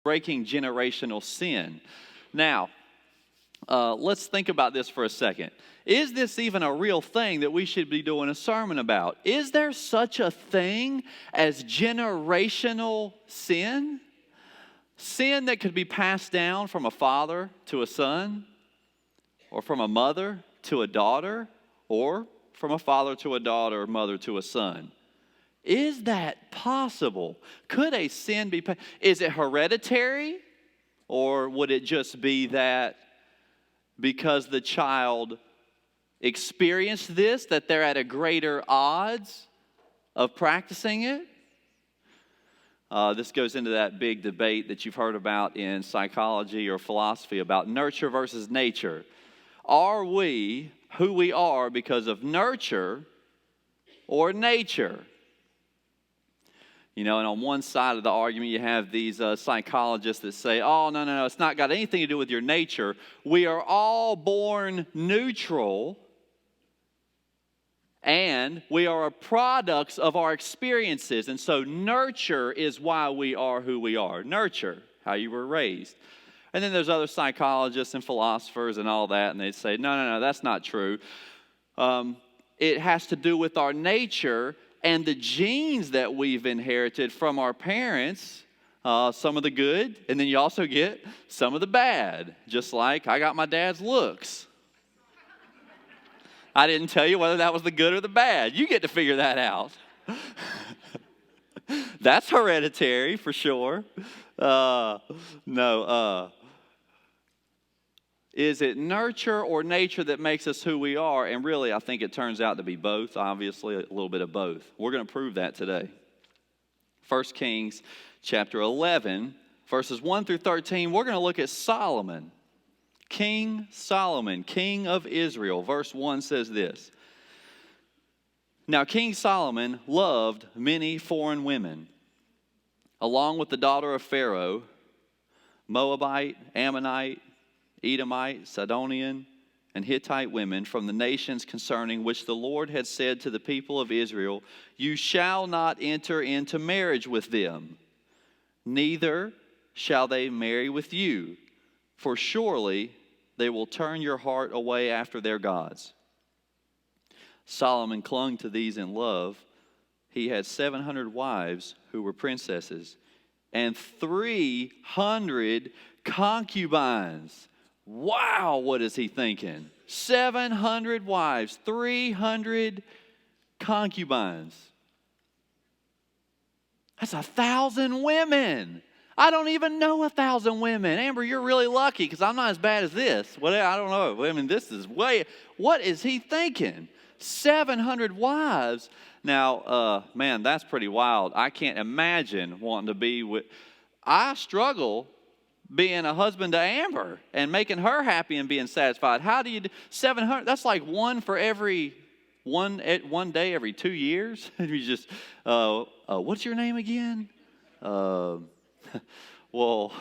breaking generational sin. Now, let's think about this for a second. Is this even a real thing that we should be doing a sermon about? Is there such a thing as generational sin? Sin that could be passed down from a father to a son, or from a mother to a daughter, or from a father to a daughter, or mother to a son. Is that possible? Could a sin be passed? Is it hereditary? Or would it just be that because the child experienced this, that they're at a greater odds of practicing it? This goes into that big debate that you've heard about in psychology or philosophy about nurture versus nature. Are we who we are because of nurture or nature? You know, and on one side of the argument, you have these psychologists that say, oh, no, it's not got anything to do with your nature. We are all born neutral, and we are products of our experiences. And so nurture is why we are who we are. Nurture, how you were raised. And then there's other psychologists and philosophers and all that, and they say, no, that's not true. It has to do with our nature and the genes that we've inherited from our parents, some of the good, and then you also get some of the bad, just like I got my dad's looks. I didn't tell you whether that was the good or the bad. You get to figure that out. That's hereditary for sure. Is it nurture or nature that makes us who we are? And really, I think it turns out to be both, obviously, a little bit of both. We're going to prove that today. 1 Kings chapter 11, verses 1 through 13, we're going to look at Solomon. King Solomon, king of Israel. Verse 1 says this. Now King Solomon loved many foreign women, along with the daughter of Pharaoh, Moabite, Ammonite, Edomite, Sidonian, and Hittite women from the nations concerning which the Lord had said to the people of Israel, you shall not enter into marriage with them, neither shall they marry with you, for surely they will turn your heart away after their gods. Solomon clung to these in love. He had 700 wives who were princesses, and 300 concubines. Wow, what is he thinking? 700 wives, 300 concubines. That's 1,000 women. I don't even know 1,000 women. Amber, you're really lucky because I'm not as bad as this. Well, I don't know. I mean, this is way, what is he thinking? 700 wives. Now, man, that's pretty wild. I can't imagine wanting to be with, I struggle being a husband to Amber and making her happy and being satisfied. How do you do 700? That's like one for every one day every 2 years. And you just, what's your name again? Well,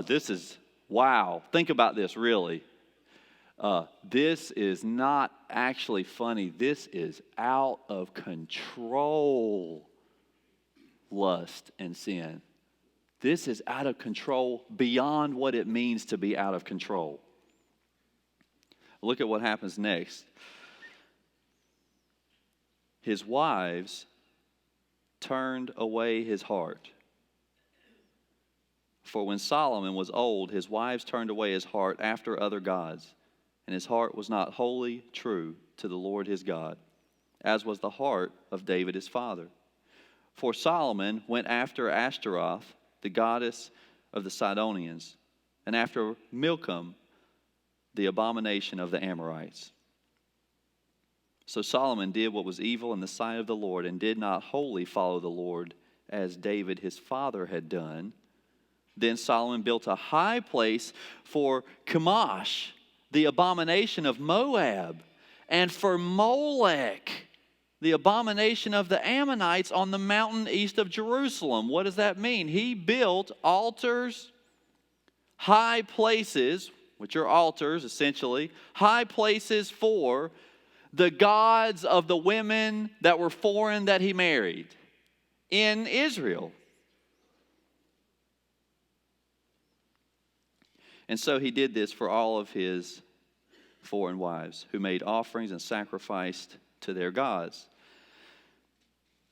this is, wow. Think about this, really. This is not actually funny. This is out of control lust and sin. This is out of control beyond what it means to be out of control. Look at what happens next. His wives turned away his heart. For when Solomon was old, his wives turned away his heart after other gods, and his heart was not wholly true to the Lord his God, as was the heart of David his father. For Solomon went after Ashtaroth, the goddess of the Sidonians, and after Milcom, the abomination of the Amorites. So Solomon did what was evil in the sight of the Lord, and did not wholly follow the Lord as David his father had done. Then Solomon built a high place for Chemosh, the abomination of Moab, and for Molech, the abomination of the Ammonites on the mountain east of Jerusalem. What does that mean? He built altars, high places, which are altars essentially, high places for the gods of the women that were foreign that he married in Israel. And so he did this for all of his foreign wives, who made offerings and sacrificed to their gods.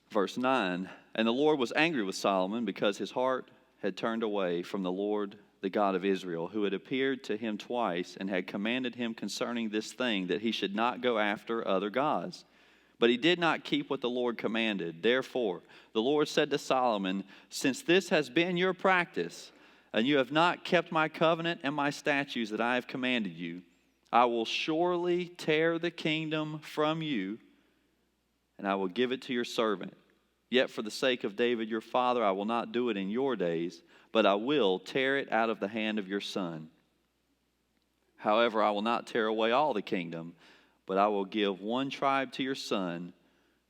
Verse 9, and the Lord was angry with Solomon because his heart had turned away from the Lord, the God of Israel, who had appeared to him twice and had commanded him concerning this thing, that he should not go after other gods. But he did not keep what the Lord commanded. Therefore, the Lord said to Solomon, since this has been your practice, and you have not kept my covenant and my statutes that I have commanded you, I will surely tear the kingdom from you, and I will give it to your servant. Yet for the sake of David your father, I will not do it in your days, but I will tear it out of the hand of your son. However, I will not tear away all the kingdom, but I will give one tribe to your son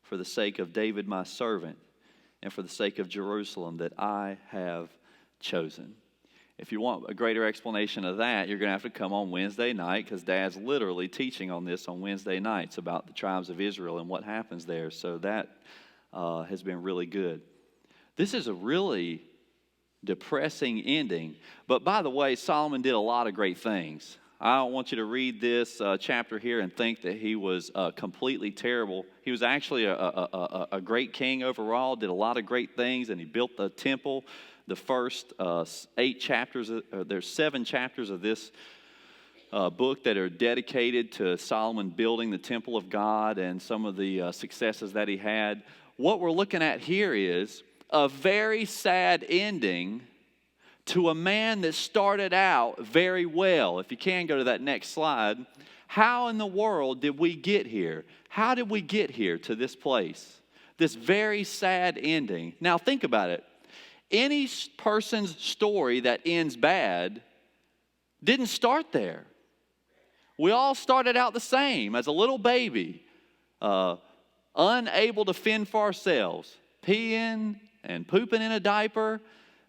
for the sake of David my servant, and for the sake of Jerusalem that I have chosen. If you want a greater explanation of that, you're going to have to come on Wednesday night, because Dad's literally teaching on this on Wednesday nights about the tribes of Israel and what happens there. So that has been really good. This is a really depressing ending. But by the way, Solomon did a lot of great things. I don't want you to read this chapter here and think that he was completely terrible. He was actually a great king overall, did a lot of great things, and he built the temple. The first 8 chapters, there's 7 chapters of this book that are dedicated to Solomon building the temple of God and some of the successes that he had. What we're looking at here is a very sad ending to a man that started out very well. If you can go to that next slide. How in the world did we get here? How did we get here to this place? This very sad ending. Now think about it. Any person's story that ends bad didn't start there. We all started out the same, as a little baby, unable to fend for ourselves, peeing and pooping in a diaper,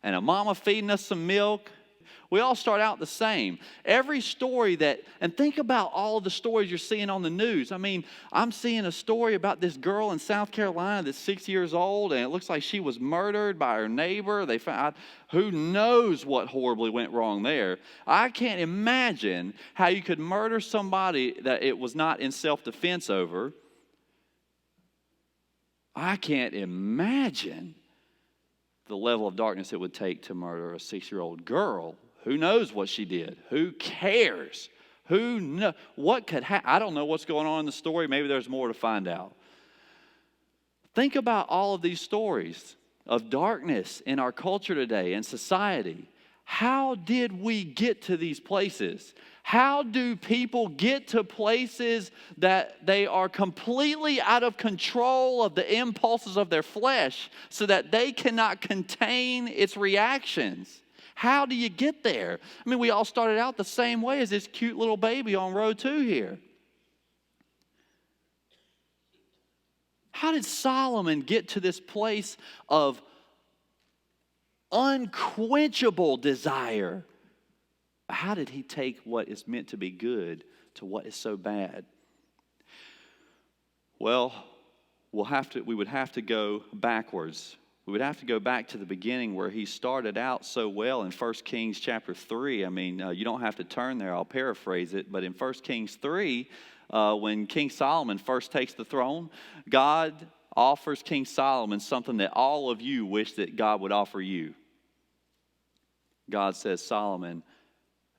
and a mama feeding us some milk. We all start out the same. Every story that, and think about all of the stories you're seeing on the news. I mean, I'm seeing a story about this girl in South Carolina that's 6 years old, and it looks like she was murdered by her neighbor. They found, who knows what horribly went wrong there. I can't imagine how you could murder somebody that it was not in self-defense over. I can't imagine the level of darkness it would take to murder a 6-year-old girl. Who knows what she did? Who cares? Who know what could happen? I don't know what's going on in the story. Maybe there's more to find out. Think about all of these stories of darkness in our culture today and society. How did we get to these places? How do people get to places that they are completely out of control of the impulses of their flesh so that they cannot contain its reactions? How do you get there? I mean, we all started out the same way as this cute little baby on row 2 here. How did Solomon get to this place of unquenchable desire? How did he take what is meant to be good to what is so bad? Well, we would have to go backwards. We would have to go back to the beginning where he started out so well in 1 Kings chapter 3. I mean, you don't have to turn there. I'll paraphrase it. But in 1 Kings 3, when King Solomon first takes the throne, God offers King Solomon something that all of you wish that God would offer you. God says, Solomon,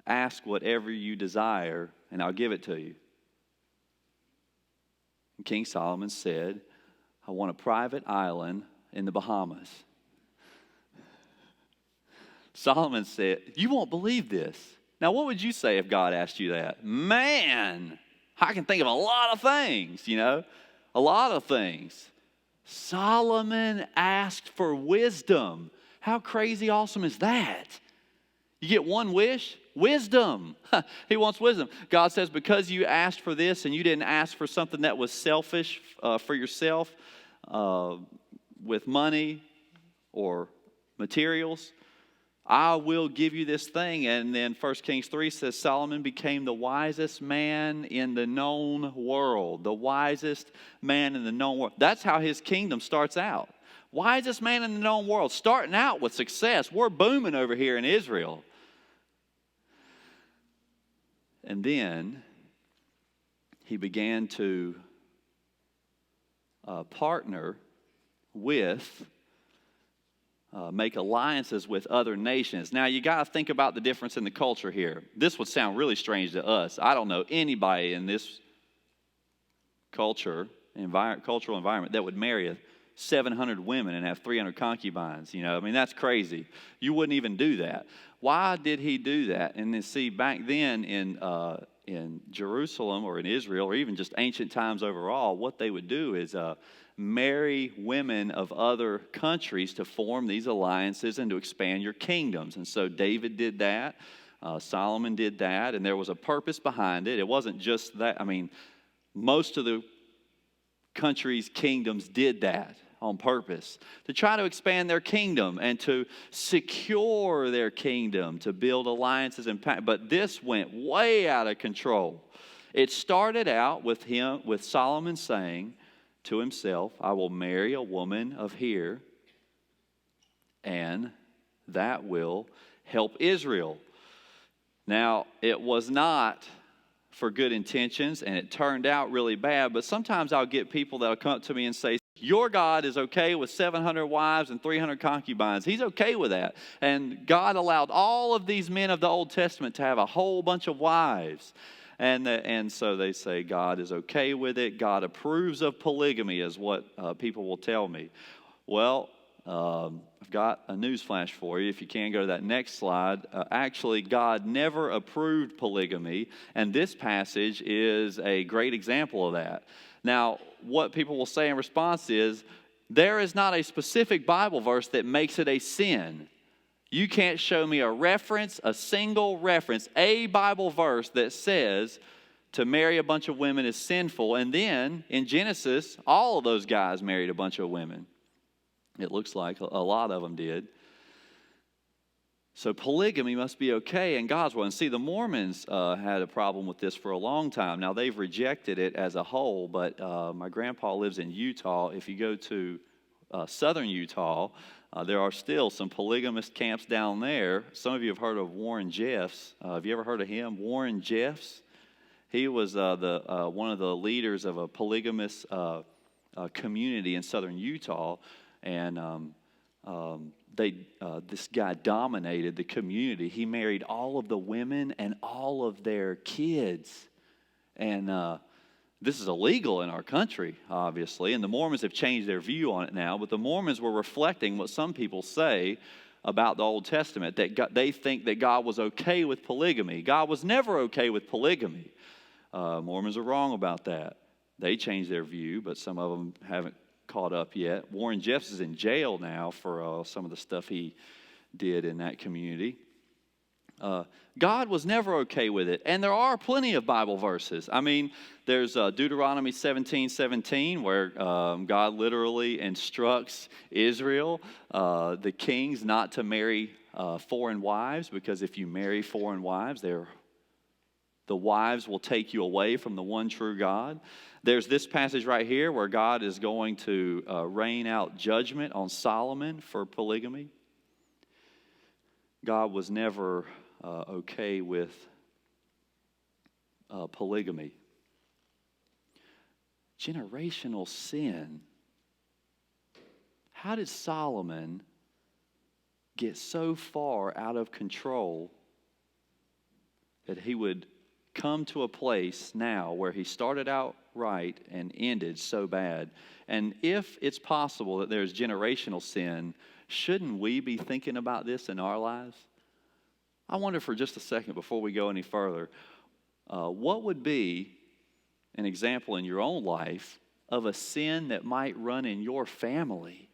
ask whatever you desire, and I'll give it to you. And King Solomon said, I want a private island in the Bahamas. Solomon said, you won't believe this. Now, what would you say if God asked you that? Man, I can think of a lot of things, a lot of things. Solomon asked for wisdom. How crazy awesome is that? You get one wish, wisdom. He wants wisdom. God says, because you asked for this and you didn't ask for something that was selfish for yourself, with money or materials, I will give you this thing. And then 1 Kings 3 says Solomon became the wisest man in the known world. The wisest man in the known world. That's how his kingdom starts out. Wisest man in the known world. Starting out with success. We're booming over here in Israel. And then he began to partner with, make alliances with other nations. Now, you got to think about the difference in the culture here. This would sound really strange to us. I don't know anybody in this cultural environment that would marry 700 women and have 300 concubines. You know, I mean, that's crazy. You wouldn't even do that. Why did he do that? And then see, back then in Jerusalem or in Israel or even just ancient times overall, what they would do is marry women of other countries to form these alliances and to expand your kingdoms. And so David did that. Solomon did that. And there was a purpose behind it. It wasn't just that. I mean, most of the countries' kingdoms did that on purpose to try to expand their kingdom and to secure their kingdom, to build alliances but this went way out of control. It started out with Solomon saying to himself, I will marry a woman of here, and that will help Israel. Now, it was not for good intentions, and it turned out really bad, but sometimes I'll get people that'll come up to me and say, your God is okay with 700 wives and 300 concubines. He's okay with that. And God allowed all of these men of the Old Testament to have a whole bunch of wives. And so they say God is okay with it. God approves of polygamy is what people will tell me. Well, I've got a news flash for you. If you can go to that next slide. Actually, God never approved polygamy, and this passage is a great example of that. Now, what people will say in response is, there is not a specific Bible verse that makes it a sin. You can't show me a reference, a single reference, a Bible verse that says to marry a bunch of women is sinful. And then in Genesis, all of those guys married a bunch of women. It looks like a lot of them did. So polygamy must be okay in God's will. And see, the Mormons had a problem with this for a long time. Now, they've rejected it as a whole, but my grandpa lives in Utah. If you go to southern Utah, there are still some polygamist camps down there. Some of you have heard of Warren Jeffs. Have you ever heard of him? Warren Jeffs? He was one of the leaders of a polygamous community in southern Utah. And this guy dominated the community. He married all of the women and all of their kids. And this is illegal in our country, obviously. And the Mormons have changed their view on it now. But the Mormons were reflecting what some people say about the Old Testament, that they think that God was okay with polygamy. God was never okay with polygamy. Mormons are wrong about that. They changed their view, but some of them haven't caught up yet. Warren Jeffs is in jail now for some of the stuff he did in that community. God was never okay with it. And there are plenty of Bible verses. I mean, there's Deuteronomy 17:17, where God literally instructs Israel, the kings, not to marry foreign wives, because if you marry foreign wives, the wives will take you away from the one true God. There's this passage right here where God is going to rain out judgment on Solomon for polygamy. God was never okay with polygamy. Generational sin. How did Solomon get so far out of control that he would come to a place now where he started out right and ended so bad? And if it's possible that there's generational sin, shouldn't we be thinking about this in our lives? I wonder for just a second before we go any further, what would be an example in your own life of a sin that might run in your family?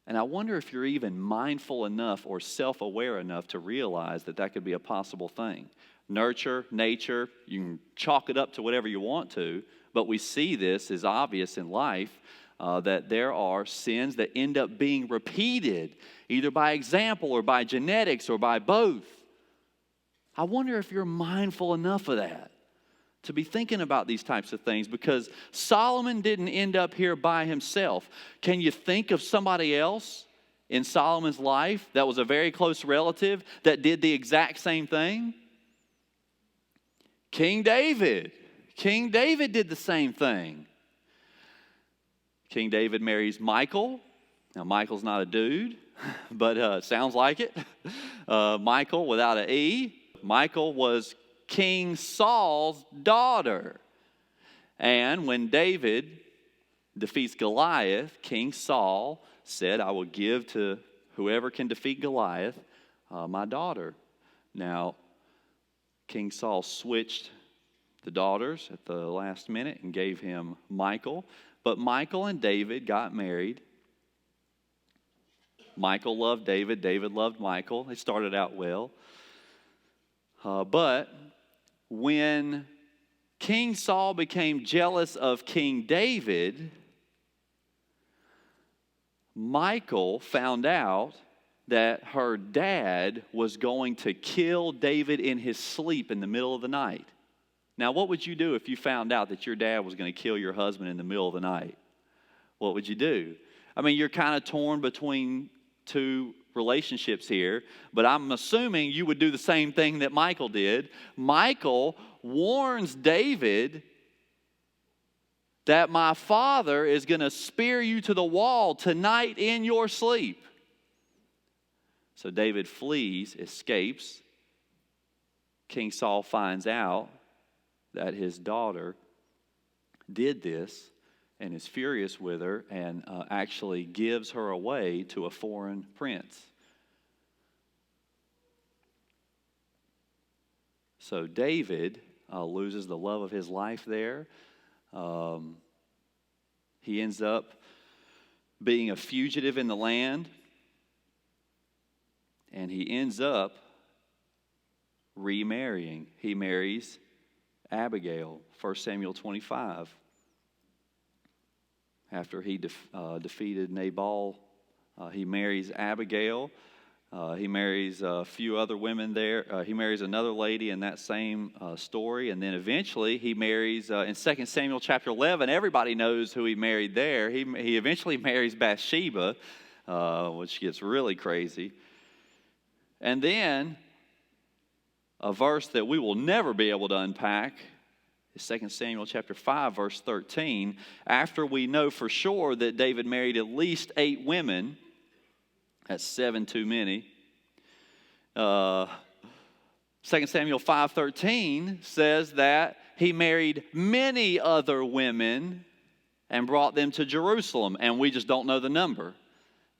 And I wonder if you're even mindful enough or self-aware enough to realize that that could be a possible thing. Nurture, nature, you can chalk it up to whatever you want to, but we see this as obvious in life, that there are sins that end up being repeated, either by example or by genetics or by both. I wonder if you're mindful enough of that to be thinking about these types of things, because Solomon didn't end up here by himself. Can you think of somebody else in Solomon's life that was a very close relative that did the exact same thing? King David. King David did the same thing. King David marries Michal. Now, Michael's not a dude, but sounds like it. Michal without an E. Michal was King Saul's daughter. And when David defeats Goliath, King Saul said, I will give to whoever can defeat Goliath my daughter. Now, King Saul switched the daughters at the last minute and gave him Michal. But Michal and David got married. Michal loved David. David loved Michal. They started out well. But when King Saul became jealous of King David, Michal found out that her dad was going to kill David in his sleep in the middle of the night. Now, what would you do if you found out that your dad was going to kill your husband in the middle of the night? What would you do? I mean, you're kind of torn between two relationships here, but I'm assuming you would do the same thing that Michal did. Michal warns David that my father is going to spear you to the wall tonight in your sleep. So David flees, escapes. King Saul finds out that his daughter did this and is furious with her and actually gives her away to a foreign prince. So David loses the love of his life there. He ends up being a fugitive in the land. And he ends up remarrying. He marries Abigail, 1 Samuel 25. After he defeated Nabal, he marries Abigail. He marries a few other women there. He marries another lady in that same story. And then eventually he marries, in 2 Samuel chapter 11, everybody knows who he married there. He eventually marries Bathsheba, which gets really crazy. And then a verse that we will never be able to unpack is 2 Samuel chapter 5, verse 13. After we know for sure that David married at least 8 women, that's 7 too many. 2 Samuel 5:13 says that he married many other women and brought them to Jerusalem, and we just don't know the number.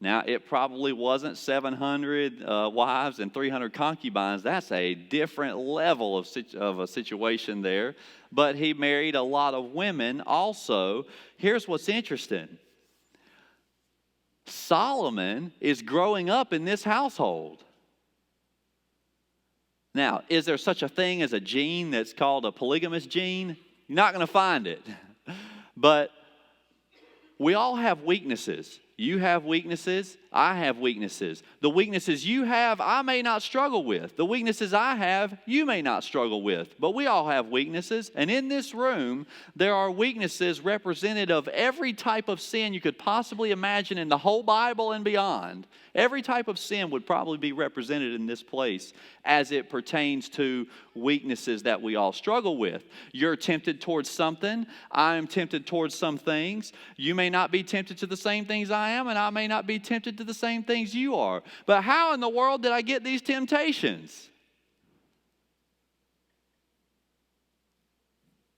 Now, it probably wasn't 700 wives and 300 concubines. That's a different level of a situation there. But he married a lot of women also. Here's what's interesting. Solomon is growing up in this household. Now, is there such a thing as a gene that's called a polygamous gene? You're not going to find it. But we all have weaknesses. You have weaknesses. I have weaknesses. The weaknesses you have, I may not struggle with. The weaknesses I have, you may not struggle with. But we all have weaknesses. And in this room, there are weaknesses represented of every type of sin you could possibly imagine in the whole Bible and beyond. Every type of sin would probably be represented in this place as it pertains to weaknesses that we all struggle with. You're tempted towards something. I am tempted towards some things. You may not be tempted to the same things I am, and I may not be tempted to the same things you are. But how in the world did I get these temptations?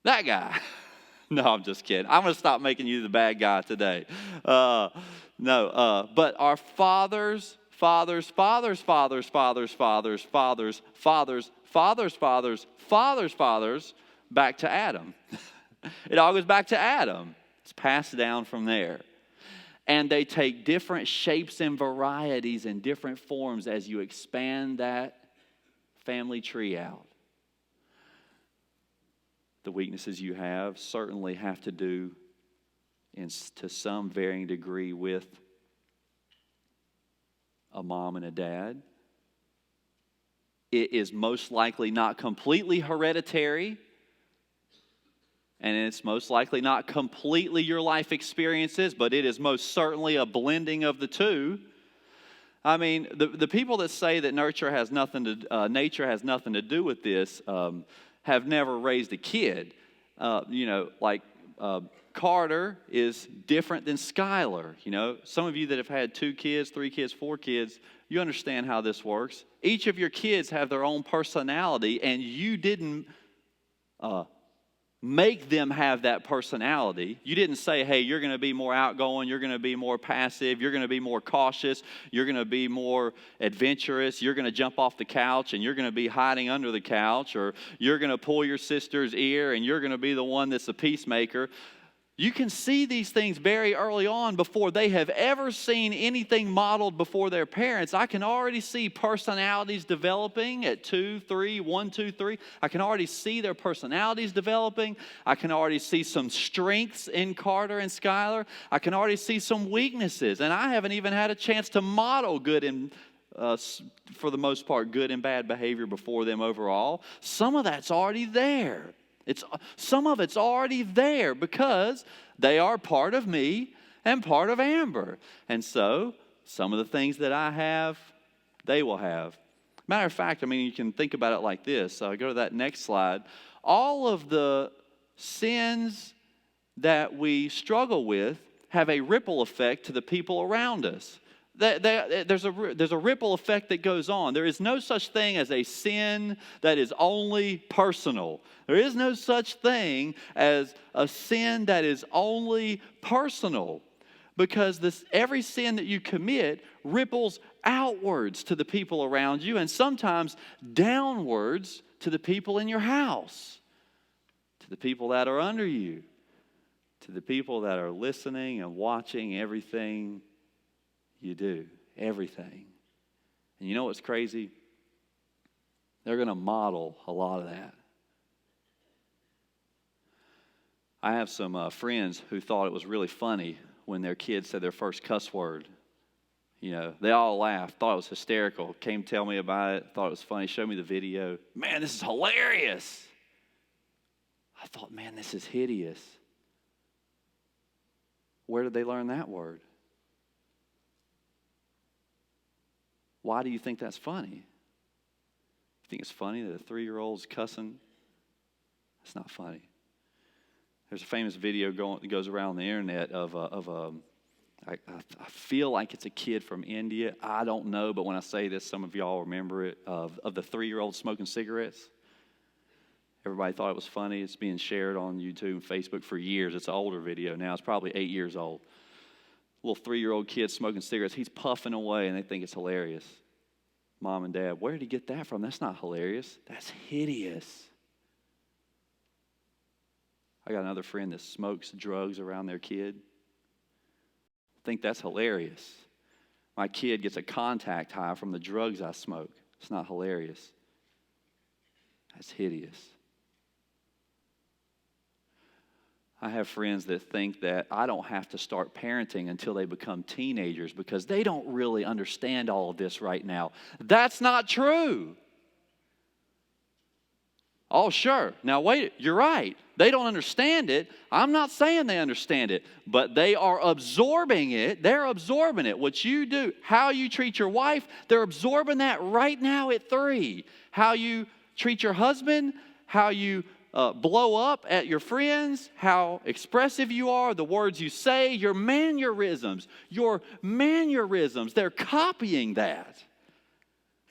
That guy. No, I'm just kidding. I'm going to stop making you the bad guy today. But our fathers, fathers, fathers, fathers, fathers, fathers, fathers, fathers, fathers, fathers, fathers, fathers, back to Adam. It all goes back to Adam. It's passed down from there. And they take different shapes and varieties and different forms as you expand that family tree out. The weaknesses you have certainly have to do, to some varying degree, with a mom and a dad. It is most likely not completely hereditary, and it's most likely not completely your life experiences, but it is most certainly a blending of the two. I mean, the people that say that nature has nothing to do with this, have never raised a kid. Carter is different than Skylar. Some of you that have had 2 kids, 3 kids, 4 kids, you understand how this works. Each of your kids have their own personality, and you didn't make them have that personality. You didn't say, hey, you're going to be more outgoing, you're going to be more passive, you're going to be more cautious, you're going to be more adventurous, you're going to jump off the couch and you're going to be hiding under the couch, or you're going to pull your sister's ear and you're going to be the one that's a peacemaker. You can see these things very early on before they have ever seen anything modeled before their parents. I can already see personalities developing at 2, 3, 1, 2, 3. I can already see their personalities developing. I can already see some strengths in Carter and Skylar. I can already see some weaknesses. And I haven't even had a chance to model good and, for the most part, good and bad behavior before them overall. Some of that's already there. Some of it's already there because they are part of me and part of Amber. And so some of the things that I have, they will have. Matter of fact, you can think about it like this. Go to that next slide. All of the sins that we struggle with have a ripple effect to the people around us. There's a ripple effect that goes on. There is no such thing as a sin that is only personal. There is no such thing as a sin that is only personal, because every sin that you commit ripples outwards to the people around you, and sometimes downwards to the people in your house, to the people that are under you, to the people that are listening and watching everything you do, everything. And you know what's crazy? They're going to model a lot of that. I have some friends who thought it was really funny when their kids said their first cuss word. They all laughed, thought it was hysterical, came tell me about it, thought it was funny, showed me the video. Man, this is hilarious. I thought, man, this is hideous. Where did they learn that word? Why do you think that's funny? You think it's funny that a 3-year-old's cussing? It's not funny. There's a famous video that goes around the internet I feel like it's a kid from India. I don't know, but when I say this, some of y'all remember it, of the 3-year-old smoking cigarettes. Everybody thought it was funny. It's being shared on YouTube and Facebook for years. It's an older video now. It's probably 8 years old. Little 3-year-old kid smoking cigarettes. He's puffing away, and they think it's hilarious. Mom and Dad, where did he get that from? That's not hilarious. That's hideous. I got another friend that smokes drugs around their kid. I think that's hilarious. My kid gets a contact high from the drugs I smoke. It's not hilarious. That's hideous. I have friends that think that I don't have to start parenting until they become teenagers because they don't really understand all of this right now. That's not true. Oh, sure. Now, wait, you're right. They don't understand it. I'm not saying they understand it, but they are absorbing it. They're absorbing it. What you do, how you treat your wife, they're absorbing that right now at 3. How you treat your husband, how you blow up at your friends, how expressive you are, the words you say, your mannerisms, they're copying that.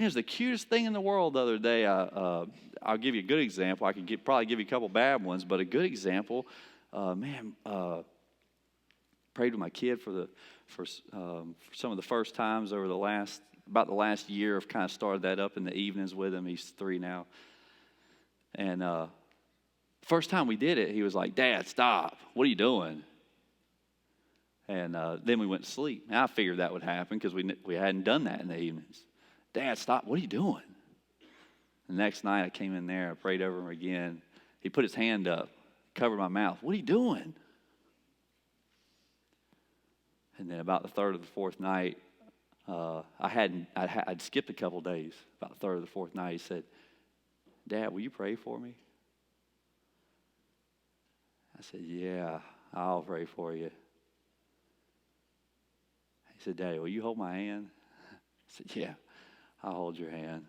It was the cutest thing in the world the other day. I'll give you a good example. I could probably give you a couple bad ones, but a good example, prayed with my kid for some of the first times over about the last year. I've kind of started that up in the evenings with him. He's 3 now. And first time we did it, he was like, "Dad, stop. What are you doing?" And then we went to sleep. And I figured that would happen because we hadn't done that in the evenings. "Dad, stop. What are you doing?" The next night I came in there, I prayed over him again. He put his hand up, covered my mouth. "What are you doing?" And then about the 3rd or the 4th night, I'd skipped a couple days. About the 3rd or the 4th night, he said, "Dad, will you pray for me?" I said, "Yeah, I'll pray for you." He said, "Daddy, will you hold my hand?" I said, "Yeah, I'll hold your hand."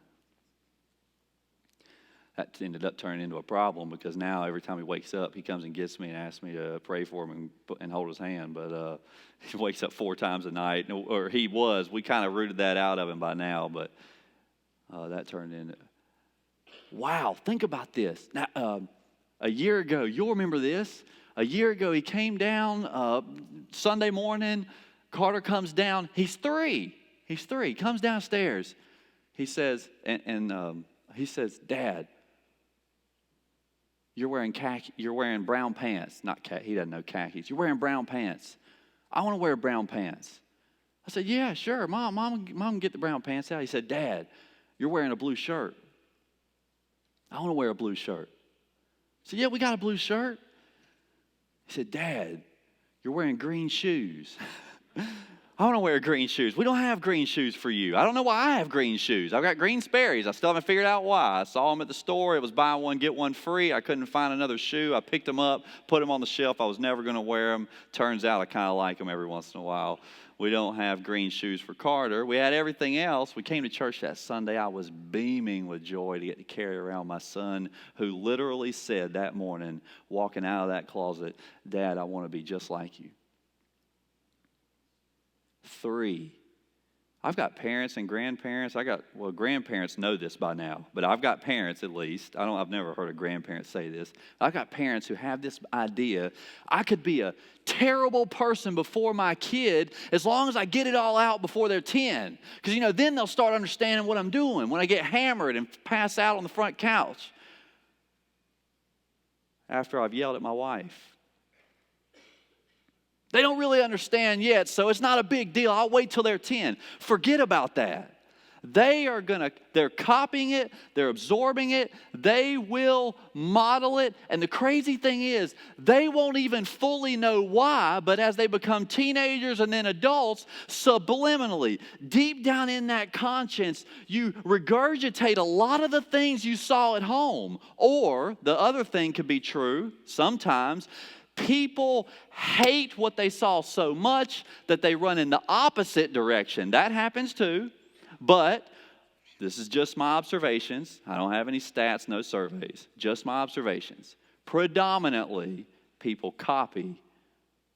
That ended up turning into a problem because now every time he wakes up, he comes and gets me and asks me to pray for him and hold his hand. But he wakes up 4 times a night, or he was. We kind of rooted that out of him by now, but that turned into... Wow, think about this. Now, a year ago, you'll remember this. A year ago, he came down Sunday morning. Carter comes down. He's 3. He's 3. Comes downstairs. He says, he says, Dad, you're wearing brown pants. Not khaki. He doesn't know khakis. You're wearing brown pants. I want to wear brown pants. I said, yeah, sure. Mom, get the brown pants out. He said, Dad, you're wearing a blue shirt. I want to wear a blue shirt. I said, yeah, we got a blue shirt. He said, Dad, you're wearing green shoes. I want to wear green shoes. We don't have green shoes for you. I don't know why I have green shoes. I've got green Sperry's. I still haven't figured out why. I saw them at the store. It was buy one, get one free. I couldn't find another shoe. I picked them up, put them on the shelf. I was never going to wear them. Turns out I kind of like them every once in a while. We don't have green shoes for Carter. We had everything else. We came to church that Sunday. I was beaming with joy to get to carry around my son, who literally said that morning, walking out of that closet, Dad, I want to be just like you. 3. I've got parents and grandparents. Grandparents know this by now, but I've got parents at least. I've never heard a grandparent say this. I've got parents who have this idea. I could be a terrible person before my kid as long as I get it all out before they're 10. Because, then they'll start understanding what I'm doing when I get hammered and pass out on the front couch after I've yelled at my wife. They don't really understand yet, so it's not a big deal. I'll wait till they're 10. Forget about that. They're copying it, they're absorbing it, they will model it, and the crazy thing is, they won't even fully know why, but as they become teenagers and then adults, subliminally, deep down in that conscience, you regurgitate a lot of the things you saw at home. Or, the other thing could be true, sometimes, people hate what they saw so much that they run in the opposite direction. That happens too, but this is just my observations. I don't have any stats, no surveys, just my observations. Predominantly, people copy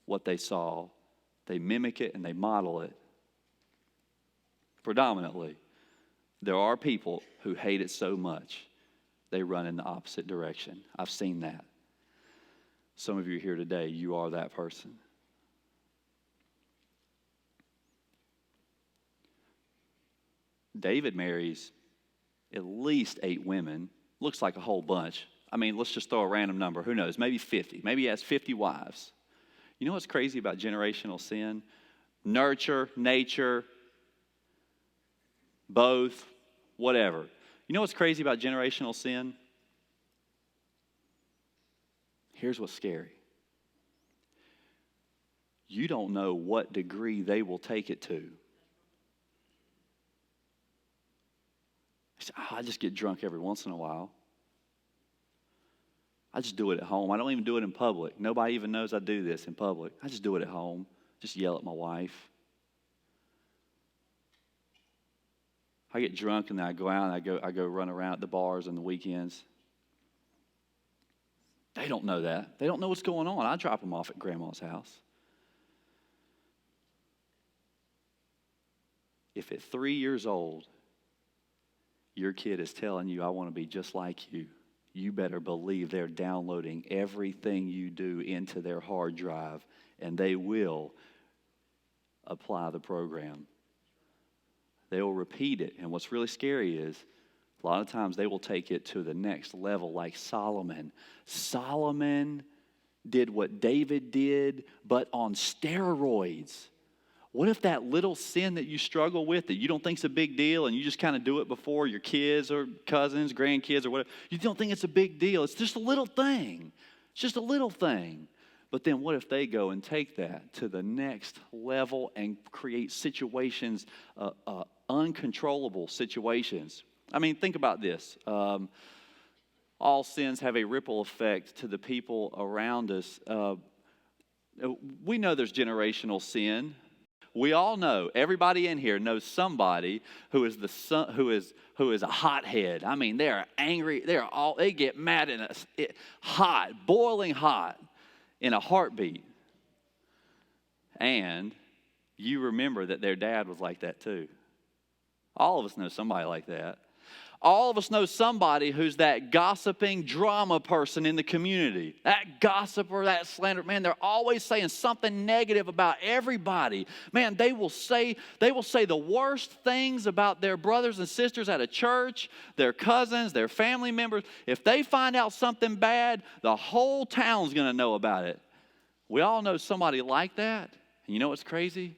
what they saw. They mimic it and they model it. Predominantly. There are people who hate it so much, they run in the opposite direction. I've seen that. Some of you here today, you are that person. David marries at least 8 women. Looks like a whole bunch. Let's just throw a random number. Who knows? Maybe 50. Maybe he has 50 wives. You know what's crazy about generational sin? Nurture, nature, both, whatever. You know what's crazy about generational sin? Here's what's scary. You don't know what degree they will take it to. I just get drunk every once in a while. I just do it at home. I don't even do it in public. Nobody even knows I do this in public. I just do it at home. Just yell at my wife. I get drunk and then I go out and I go run around at the bars on the weekends. They don't know that. They don't know what's going on. I drop them off at grandma's house. If at 3 years old, your kid is telling you, I want to be just like you, you better believe they're downloading everything you do into their hard drive, and they will apply the program. They will repeat it. And what's really scary is, a lot of times they will take it to the next level, like Solomon. Solomon did what David did, but on steroids. What if that little sin that you struggle with, that you don't think is a big deal, and you just kind of do it before your kids or cousins, grandkids or whatever, you don't think it's a big deal. It's just a little thing. It's just a little thing. But then what if they go and take that to the next level and create situations, uncontrollable situations? Think about this. All sins have a ripple effect to the people around us. We know there's generational sin. We all know, everybody in here knows somebody who is who is a hothead. I mean, they are angry. They get mad in hot, boiling hot in a heartbeat. And you remember that their dad was like that too. All of us know somebody like that. All of us know somebody who's that gossiping drama person in the community. That gossiper, that slanderer. Man, they're always saying something negative about everybody. Man, they will say the worst things about their brothers and sisters at a church, their cousins, their family members. If they find out something bad, the whole town's going to know about it. We all know somebody like that. And you know what's crazy?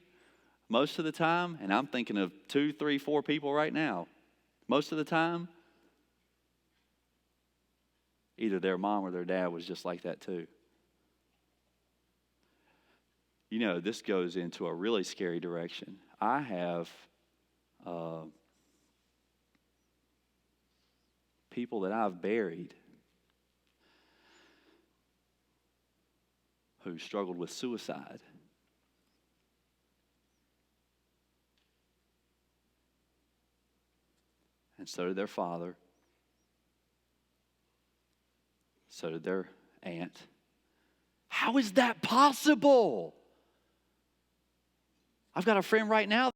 Most of the time, and I'm thinking of 2, 3, 4 people right now, most of the time, either their mom or their dad was just like that too. You know, this goes into a really scary direction. I have people that I've buried who struggled with suicide. And so did their father. So did their aunt. How is that possible? I've got a friend right now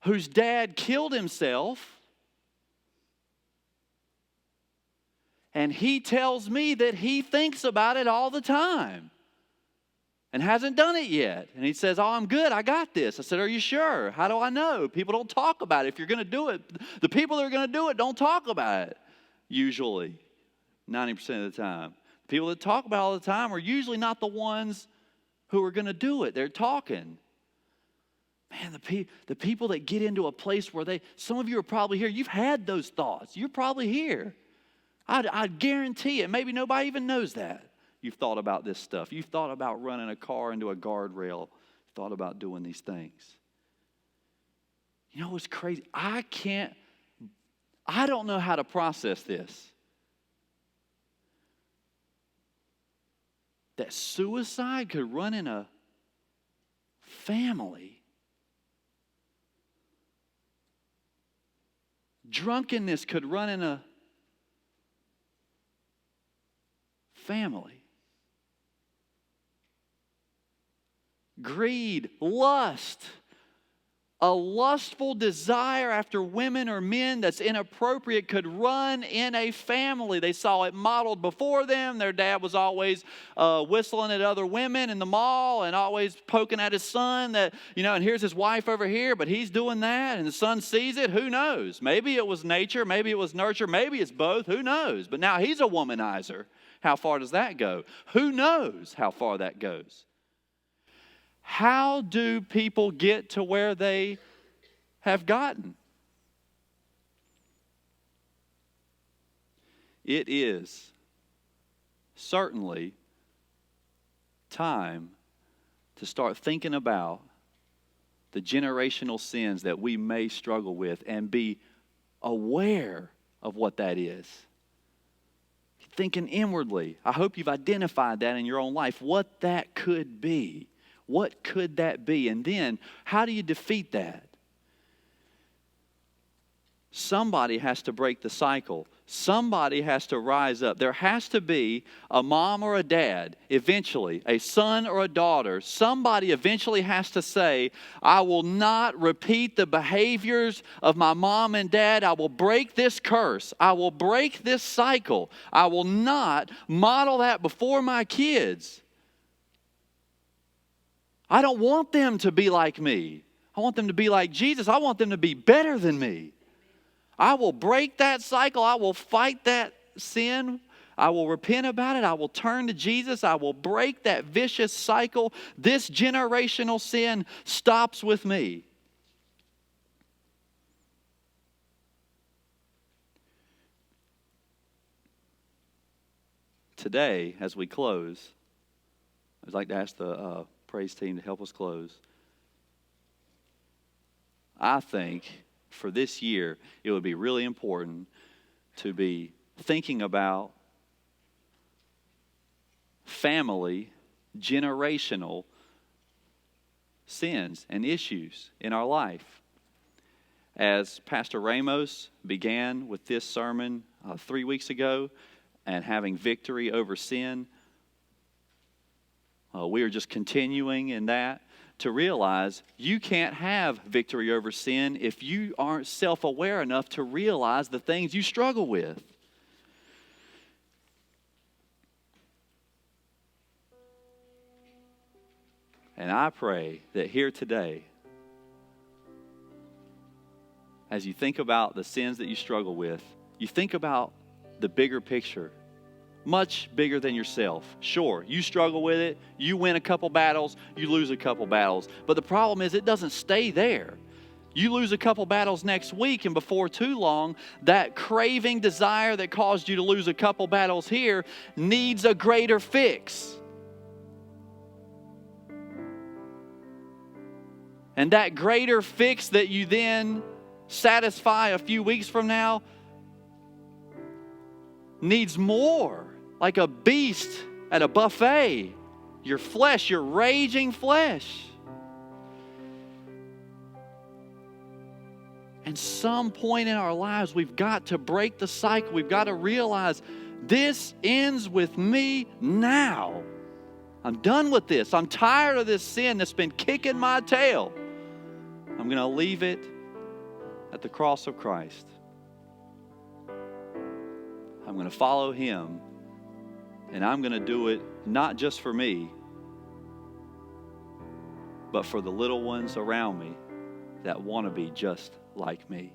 whose dad killed himself. And he tells me that he thinks about it all the time and hasn't done it yet. And he says, oh, I'm good. I got this. I said, are you sure? How do I know? People don't talk about it. If you're going to do it, the people that are going to do it don't talk about it, usually, 90% of the time. The people that talk about it all the time are usually not the ones who are going to do it. They're talking. Man, the people that get into a place where some of you are probably here. You've had those thoughts. You're probably here. I'd guarantee it. Maybe nobody even knows that. You've thought about this stuff. You've thought about running a car into a guardrail. Thought about doing these things. You know what's crazy? I don't know how to process this. That suicide could run in a family. Drunkenness could run in a family. Greed, lust, a lustful desire after women or men that's inappropriate could run in a family. They saw it modeled before them. Their dad was always whistling at other women in the mall and always poking at his son that, and here's his wife over here, but he's doing that, and the son sees it. Who knows? Maybe it was nature. Maybe it was nurture. Maybe it's both. Who knows? But now he's a womanizer. How far does that go? Who knows how far that goes? How do people get to where they have gotten? It is certainly time to start thinking about the generational sins that we may struggle with and be aware of what that is. Thinking inwardly. I hope you've identified that in your own life, what that could be. What could that be? And then, how do you defeat that? Somebody has to break the cycle. Somebody has to rise up. There has to be a mom or a dad, eventually, a son or a daughter. Somebody eventually has to say, I will not repeat the behaviors of my mom and dad. I will break this curse. I will break this cycle. I will not model that before my kids. I don't want them to be like me. I want them to be like Jesus. I want them to be better than me. I will break that cycle. I will fight that sin. I will repent about it. I will turn to Jesus. I will break that vicious cycle. This generational sin stops with me. Today, as we close, I'd like to ask the praise team to help us close. I think for this year, it would be really important to be thinking about family, generational sins and issues in our life. As Pastor Ramos began with this sermon 3 weeks ago and having victory over sin, we are just continuing in that to realize you can't have victory over sin if you aren't self-aware enough to realize the things you struggle with. And I pray that here today, as you think about the sins that you struggle with, you think about the bigger picture, much bigger than yourself. Sure, you struggle with it, you win a couple battles, you lose a couple battles. But the problem is it doesn't stay there. You lose a couple battles next week, and before too long, that craving desire that caused you to lose a couple battles here needs a greater fix. And that greater fix that you then satisfy a few weeks from now needs more, like a beast at a buffet. Your flesh, your raging flesh. And some point in our lives, we've got to break the cycle. We've got to realize this ends with me now. I'm done with this. I'm tired of this sin that's been kicking my tail. I'm going to leave it at the cross of Christ. I'm going to follow Him, and I'm going to do it not just for me, but for the little ones around me that want to be just like me.